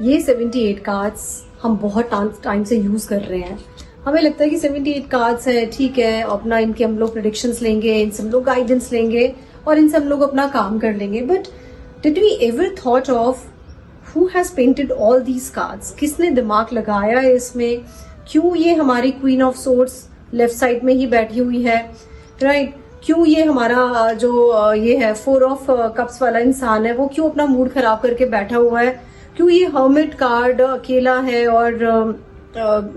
ये 78 कार्ड्स हम बहुत टाइम से यूज कर रहे हैं। हमें लगता है कि 78 कार्ड्स है, ठीक है, अपना इनके हम लोग प्रेडिक्शंस लेंगे, इनसे हम लोग गाइडेंस लेंगे और इनसे हम लोग अपना काम कर लेंगे। But did we ever thought of who has painted all these cards? किसने दिमाग लगाया है इसमें? क्यों ये हमारी queen of swords left side में ही बैठी हुई है, राइट? क्यों ये हमारा जो ये है 4 ऑफ कप्स वाला इंसान है, वो क्यों अपना मूड खराब करके बैठा हुआ है? क्यों ये हर्मिट कार्ड अकेला है और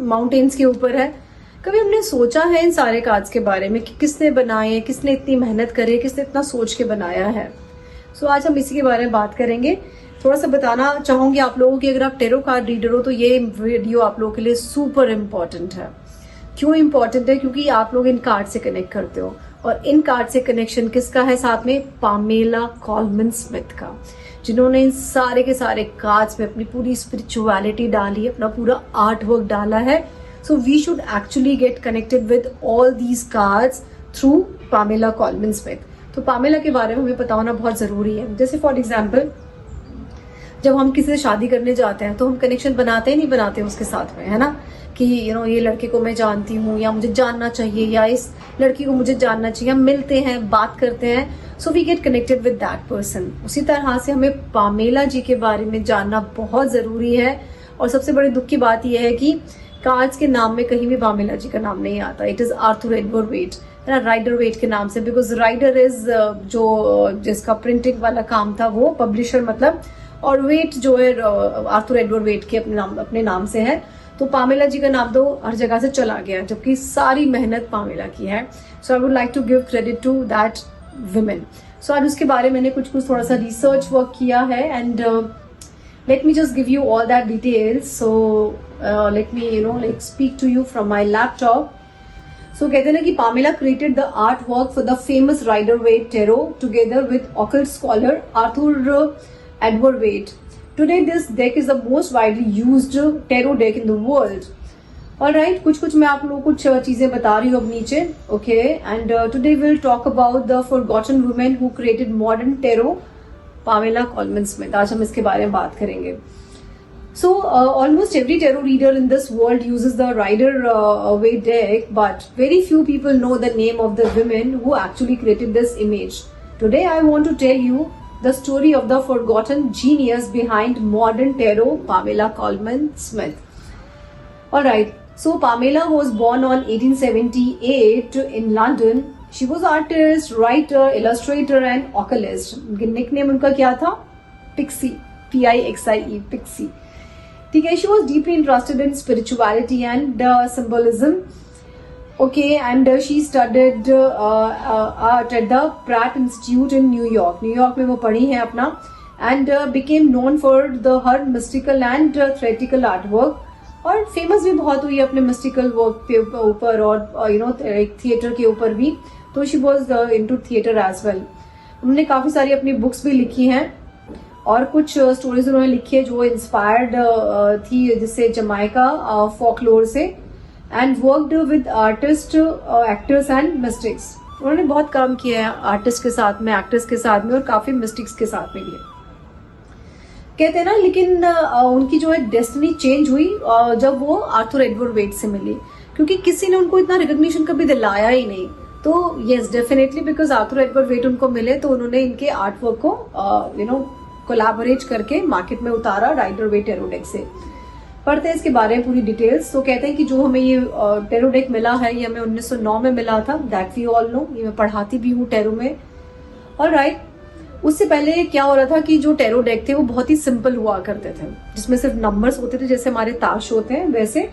माउंटेन्स के ऊपर है? कभी हमने सोचा है इन सारे कार्ड्स के बारे में कि किसने बनाए, किसने इतनी मेहनत करे, किसने इतना सोच के बनाया है? सो आज हम इसी के बारे में बात करेंगे। थोड़ा सा बताना चाहूंगी आप लोगों की, अगर आप टेरो कार्ड रीडर हो तो ये वीडियो आप लोगों के लिए सुपर इम्पोर्टेंट है। क्यों इम्पोर्टेंट है? क्योंकि आप लोग इन कार्ड से कनेक्ट करते हो और इन कार्ड से कनेक्शन किसका है? साथ में पामेला कॉलमन स्मिथ का, जिन्होंने इन सारे के सारे कार्ड्स में अपनी पूरी स्पिरिचुअलिटी डाली, अपना पूरा आर्ट वर्क डाला है। So we should actually get connected with all these cards through Pamela Colman Smith. तो पामेला के बारे में हमें पता होना बहुत जरूरी है। जैसे फॉर एग्जाम्पल, जब हम किसी से शादी करने जाते हैं तो हम कनेक्शन बनाते ही नहीं बनाते उसके साथ में, है ना, कि ये लड़के को मैं जानती हूँ या मुझे जानना चाहिए या इस लड़की को मुझे जानना चाहिए। हम मिलते हैं, बात करते हैं, so we get connected with that person. उसी तरह से हमें पामेला जी के बारे में जानना बहुत जरूरी है। और सबसे बड़ी दुख की बात यह है कि कार्ड्स के नाम में कहीं भी पामेला जी का नाम नहीं आता। It is Arthur Edward Waite, है ना, राइडर वेट के नाम से, बिकॉज राइडर इज जो जिसका प्रिंटिंग वाला काम था वो पब्लिशर मतलब, और वेट जो है आर्थर एडवर्ड वेट के अपने नाम से है। तो पामेला जी का नाम तो हर जगह से चला गया, जबकि सारी मेहनत पामेला की है। So I would like to give credit to that women. So आज उसके बारे में मैंने कुछ थोड़ा सा रिसर्च वर्क किया है and let me just give you all that details. So let me speak to you from my laptop. So कहते हैं ना कि Pamela created the art work for the famous Rider Waite tarot together with occult scholar Arthur Edward Waite. Today this deck is the most widely used tarot deck in the world. Alright, कुछ मैं आप लोगों को कुछ चीजें बता रही हूँ अब नीचे. Okay, and today we'll talk about the forgotten woman who created modern tarot, Pamela Colman Smith. आज हम इसके बारे में बात करेंगे. So almost every tarot reader in this world uses the Rider-Waite deck, but very few people know the name of the women who actually created this image. Today I want to tell you the story of the forgotten genius behind modern tarot, Pamela Colman Smith. Alright, so Pamela was born on 1878 in London. She was artist, writer, illustrator and occultist. Nickname उनका क्या था? Pixie, P-I-X-I-E, Pixie. ठीक है, she was deeply interested in spirituality and symbolism. Okay, and she studied art at the Pratt Institute in New York. New York में वो पढ़ी है अपना, and became known for her mystical and theatrical artwork. और famous भी बहुत हुई अपने mystical work के ऊपर और एक थिएटर के ऊपर भी. तो she was into theater as well. उन्होंने काफी सारी अपनी बुक्स भी लिखी हैं और कुछ स्टोरीज उन्होंने लिखी है जो इंस्पायर्ड थी जिससे जमाइका फोकलोर से, and worked with artist, actors and mystics. उन्होंने बहुत काम किया है आर्टिस्ट के साथ में, एक्टर्स के साथ में और काफी मिस्टिक्स के साथ में भी. कहते हैं ना, लेकिन उनकी जो है डेस्टिनी चेंज हुई जब वो आर्थर एडवर्ड वेट से मिली, क्योंकि किसी ने उनको इतना रिकॉग्निशन कभी दिलाया ही नहीं. तो yes, definitely because Arthur Edward Waite उनको मिले तो उन्होंने इनके आर्ट वर्क को कोलैबोरेट करके मार्केट में उतारा राइडर वेट टेरो डेक से. पढ़ते हैं इसके बारे में पूरी डिटेल्स. तो कहते हैं कि जो हमें ये टेरो डेक मिला है ये हमें 1909 में मिला था. That we all know. ये मैं पढ़ाती भी हूँ टेरो में. ऑलराइट, उससे पहले क्या हो रहा था कि जो टेरो डेक थे वो बहुत ही सिंपल हुआ करते थे, जिसमें सिर्फ नंबर्स होते थे जैसे हमारे ताश होते हैं वैसे.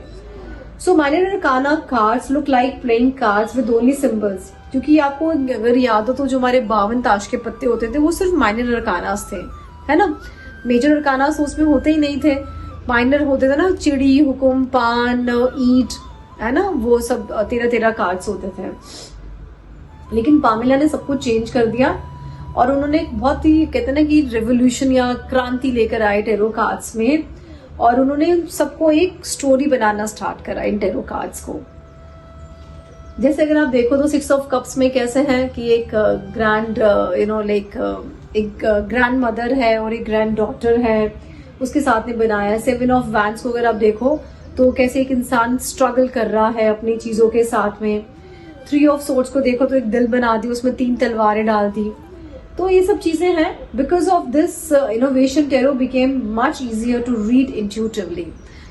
सो minor arcana cards look like playing cards with only symbols. क्योंकि आपको अगर याद हो तो जो हमारे 52 ताश के पत्ते होते थे वो सिर्फ माइनर अरकानास थे, है ना. मेजर अरकानास उसमें होते ही नहीं थे. माइनर होते थे ना, चिड़ी, हुकुम, पान, ईट, है ना, वो सब 13 कार्ड्स होते थे. लेकिन पामेला ने सब कुछ चेंज कर दिया और उन्होंने एक बहुत ही, कहते हैं ना कि रेवोल्यूशन या क्रांति लेकर आए टेरो कार्ड्स में, और उन्होंने सबको एक स्टोरी बनाना स्टार्ट करा इन टेरो कार्ड्स को. जैसे अगर आप देखो तो 6 ऑफ कप्स में कैसे है कि एक ग्रैंड एक ग्रैंड मदर है और एक ग्रैंड डॉटर है. उसके साथ ने बनाया है। 7 ऑफ वैंड्स को अगर आप देखो तो कैसे एक इंसान स्ट्रगल कर रहा है अपनी चीजों के साथ में। 3 ऑफ सोर्ड्स को देखो तो एक दिल बना दी, उसमें 3 तलवारें डाल दी। तो ये सब चीजें हैं। Because of this innovation tarot became much easier to read intuitively,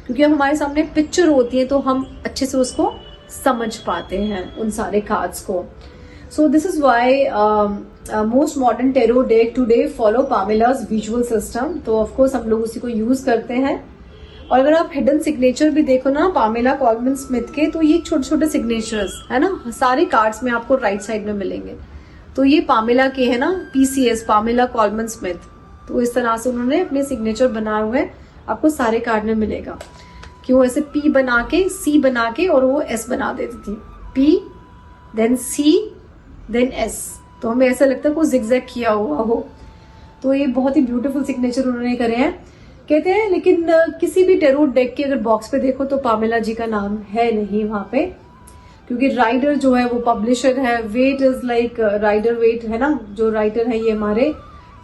क्योंकि अब हमारे सामने पिक्चर होती है तो हम अच्छे से उसको समझ पाते हैं उन सारे कार्ड्स को। So this is why most modern tarot deck today follow Pamela's visual system. तो ऑफकोर्स हम लोग उसी को यूज करते हैं। और अगर आप हिडन सिग्नेचर भी देखो ना पामेला कॉलमन स्मिथ के, तो ये छोटे छोटे सिग्नेचर्स है ना, सारे कार्ड्स में आपको राइट साइड में मिलेंगे। तो ये पामेला के है ना, PCS पामेला कॉलमन स्मिथ। तो इस तरह से उन्होंने अपने सिग्नेचर बनाए हुए आपको सारे कार्ड में मिलेगा कि वो ऐसे P बना के, C बना के और वो S बना देती थी। P then C then S। तो हमें ऐसा लगता है कुछ जिगजैग किया हुआ हो। तो ये बहुत ही ब्यूटीफुल सिग्नेचर उन्होंने करे हैं। कहते हैं लेकिन किसी भी टैरो डेक के अगर बॉक्स पे देखो तो पामेला जी का नाम है नहीं वहां पे, क्योंकि राइडर जो है वो पब्लिशर है। Waite is like Rider Waite है ना, जो राइटर है ये हमारे।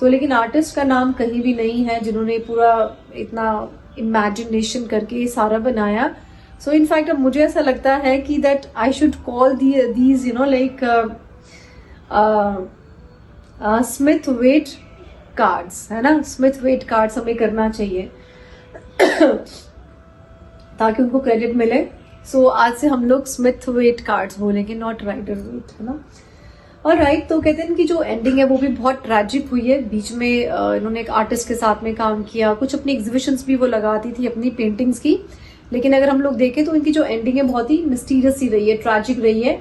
तो लेकिन आर्टिस्ट का नाम कहीं भी नहीं है जिन्होंने पूरा इतना इमेजिनेशन करके सारा बनाया। सो इनफैक्ट अब मुझे ऐसा लगता है कि that I should call these you know like Smith Waite cards, है ना, स्मिथ वेट कार्ड्स हमें करना चाहिए ताकि उनको क्रेडिट मिले। सो आज से हम लोग स्मिथ वेट कार्ड्स बोलेंगे, नॉट राइडर वेट, है ना। और राइट, तो कहते हैं कि जो एंडिंग है वो भी बहुत ट्रैजिक हुई है। बीच में इन्होंने एक आर्टिस्ट के साथ में काम किया, कुछ अपनी एग्जीबिशंस भी वो लगाती थी अपनी पेंटिंग्स की। लेकिन अगर हम लोग देखें तो इनकी जो एंडिंग है बहुत ही मिस्टीरियस ही रही है, ट्रैजिक रही है।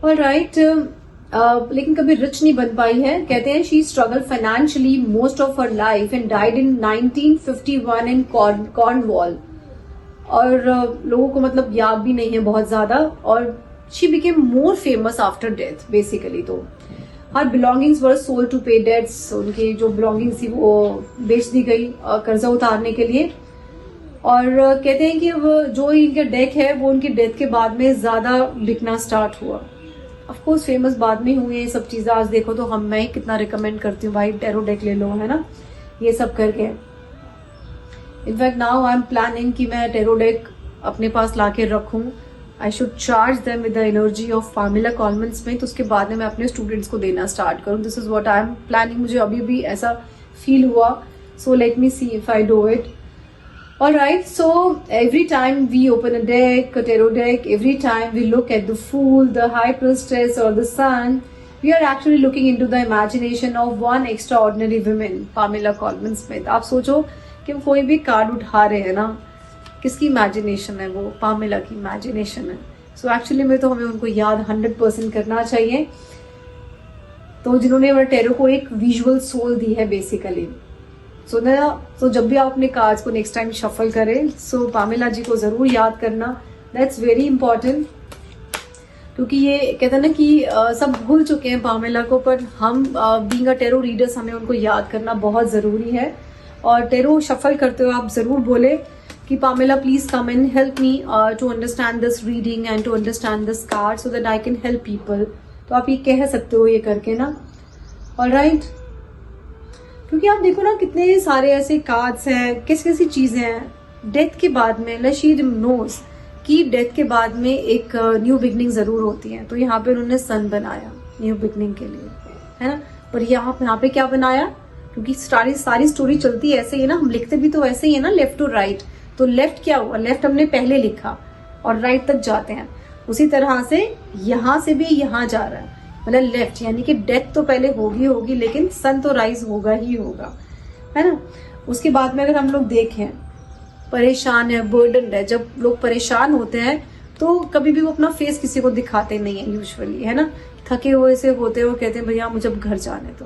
और राइट, लेकिन कभी रिच नहीं बन पाई है। कहते हैं she struggle financially most of her life and died in 1951 in Cornwall. और लोगों को मतलब याद भी नहीं है बहुत ज्यादा। और she became more famous after death basically. तो हर बिलोंगिंग्स वर सोल्ड टू पे डेट्स। उनके जो बिलोंगिंग्स थी वो बेच दी गई कर्जा उतारने के लिए। और कहते हैं कि वो जो इनका डेक है वो उनकी डेथ के बाद में ज्यादा बिकना स्टार्ट हुआ। ऑफ कोर्स फेमस बाद में हुए ये सब चीजें। आज देखो तो मैं कितना रिकमेंड करती हूँ भाई, टैरो डेक ले लो, है ना, ये सब करके। In fact now I am planning कि मैं टैरो डेक अपने पास लाके रखूं। I should charge them with the energy of Pamela Colman Smith. उसके बाद में मैं अपने स्टूडेंट्स को देना स्टार्ट करूं। This is what I am planning. मुझे अभी भी ऐसा फील हुआ। सो let me see if I do it. Alright, so every time we open a deck, a tarot deck, every time we look at the Fool, the High Priestess or the Sun, we are actually looking into the imagination of one extraordinary woman, Pamela Colman Smith. आप सोचो कि हम कोई भी card उठा रहे हैं ना, किसकी इमेजिनेशन है वो? पामेला की इमेजिनेशन है। सो एक्चुअली में तो हमें उनको याद 100% करना चाहिए। तो जिन्होंने टैरो को एक विजुअल सोल दी है बेसिकली। सो जब भी आप अपने कार्ड्स को नेक्स्ट टाइम शफल करें, सो पामेला जी को जरूर याद करना। दैट्स वेरी इंपॉर्टेंट, क्योंकि ये कहते हैं ना कि सब भूल चुके हैं पामेला को, पर हम बीइंग अ टैरो रीडर्स हमें उनको याद करना बहुत जरूरी है। और टैरो शफल करते हो आप जरूर बोले कि Pamela please come and help me to understand this reading and to understand this card so that I can help people. तो आप ये कह सकते हो ये करके ना। ऑलराइट, क्योंकि आप देखो ना कितने सारे ऐसे कार्ड्स हैं, कैसी कैसी चीजें हैं। डेथ के बाद में शी नोस कि डेथ के बाद में एक न्यू बिगनिंग जरूर होती है। तो यहाँ पे उन्होंने सन बनाया न्यू बिगनिंग के लिए, है ना। पर यहाँ पे क्या बनाया, क्योंकि सारी स्टोरी चलती है ऐसे ही ना, हम लिखते भी तो ऐसे ही है ना, लेफ्ट टू राइट। तो लेफ्ट क्या हुआ, लेफ्ट हमने पहले लिखा और राइट तक जाते हैं। उसी तरह से यहाँ से भी यहाँ जा रहा है, मतलब लेफ्ट, यानी कि डेथ तो पहले होगी लेकिन सन तो राइज होगा ही होगा, है ना। उसके बाद में अगर हम लोग देखें, परेशान है, बर्डन है। जब लोग परेशान होते हैं तो कभी भी वो अपना फेस किसी को दिखाते नहीं है यूजुअली, है ना। थके हुए से होते हुए कहते हैं भैया मुझे अब घर जाने दो।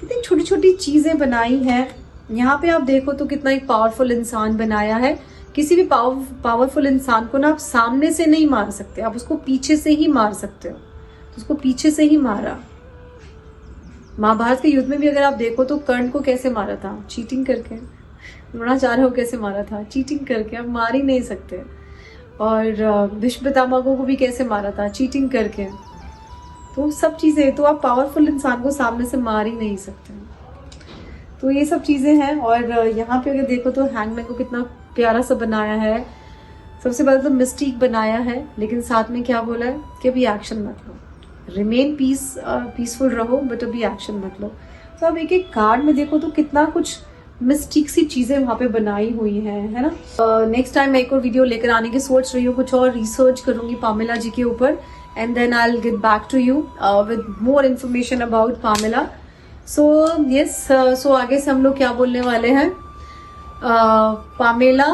कितनी छोटी छोटी चीजें बनाई हैं। यहाँ पे आप देखो तो कितना एक पावरफुल इंसान बनाया है। किसी भी पावरफुल इंसान को ना आप सामने से नहीं मार सकते, आप उसको पीछे से ही मार सकते हो। तो उसको पीछे से ही मारा। महाभारत के युद्ध में भी अगर आप देखो तो कर्ण को कैसे मारा था, चीटिंग करके। द्रोणाचार्य को कैसे मारा था, चीटिंग करके। आप मार ही नहीं सकते। और भीष्म पितामह को भी कैसे मारा था, चीटिंग करके। तो सब चीजें, तो आप पावरफुल इंसान को सामने से मार ही नहीं सकते। तो ये सब चीज़ें हैं। और यहाँ पे अगर देखो तो हैंगमैन को कितना प्यारा सा बनाया है। सबसे पहले तो मिस्टीक बनाया है, लेकिन साथ में क्या बोला है कि अभी एक्शन मत लो, रिमेन पीसफुल रहो बट अभी एक्शन मत लो। तो अब एक एक कार्ड में देखो तो कितना कुछ मिस्टीक सी चीज़ें वहाँ पे बनाई हुई हैं, है ना। नेक्स्ट टाइम मैं एक और वीडियो लेकर आने की सोच रही हूँ, कुछ और रिसर्च करूँगी पामेला जी के ऊपर, and then I will get back to you with more information about Pamela. So yes, so आगे से हम लोग क्या बोलने वाले हैं, पामेला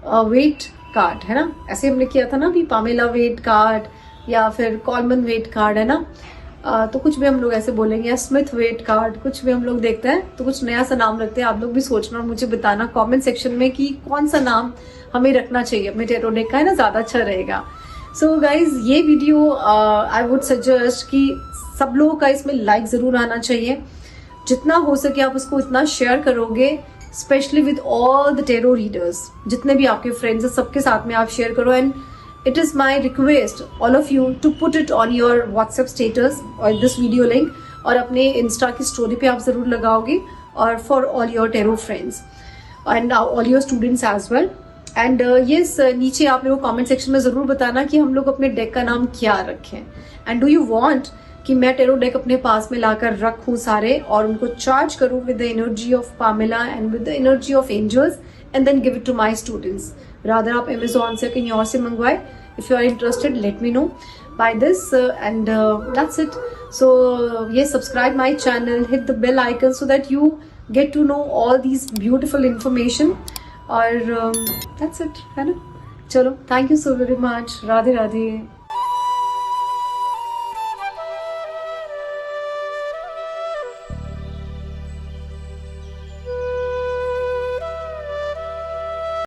वेट कार्ड, है ना। ऐसे हमने किया था ना अभी, पामेला वेट कार्ड या फिर कॉलमन वेट कार्ड, है ना। तो कुछ भी हम लोग ऐसे बोलेंगे, या स्मिथ वेट कार्ड, कुछ भी हम लोग देखते हैं तो कुछ नया सा नाम रखते हैं। आप लोग भी सोचना और मुझे बताना कमेंट सेक्शन में कि कौन सा नाम हमें रखना चाहिए अपने टैरो डेक का, है ना, ज़्यादा अच्छा रहेगा। सो गाइज, ये वीडियो आई वुड सजेस्ट कि सब लोगों का इसमें लाइक ज़रूर आना चाहिए। जितना हो सके आप उसको इतना शेयर करोगे, specially with all the tarot readers, जितने भी आपके फ्रेंड्स हैं सबके साथ में आप शेयर करो। And it is my request all of you to put it on your WhatsApp status or this video link, और अपने इंस्टा की स्टोरी पे आप जरूर लगाओगे, और for all your tarot friends and all your students as well. And yes, नीचे आप लोग कमेंट सेक्शन में जरूर बताना कि हम लोग अपने डेक का नाम क्या रखें, एंड डू यू वांट कि मैं टेरो डेक अपने पास में लाकर रखूं सारे और उनको चार्ज करूं with the energy of Pamela and with the energy of angels, and then give it to my students. Rather आप अमेजोन से कहीं और से मंगवाए। If you are interested, let me know by this, and that's it. So yes, subscribe my channel, hit the bell icon so that you get to know all these beautiful information. और that's it, है ना। चलो, thank you so very much. Radhe Radhe.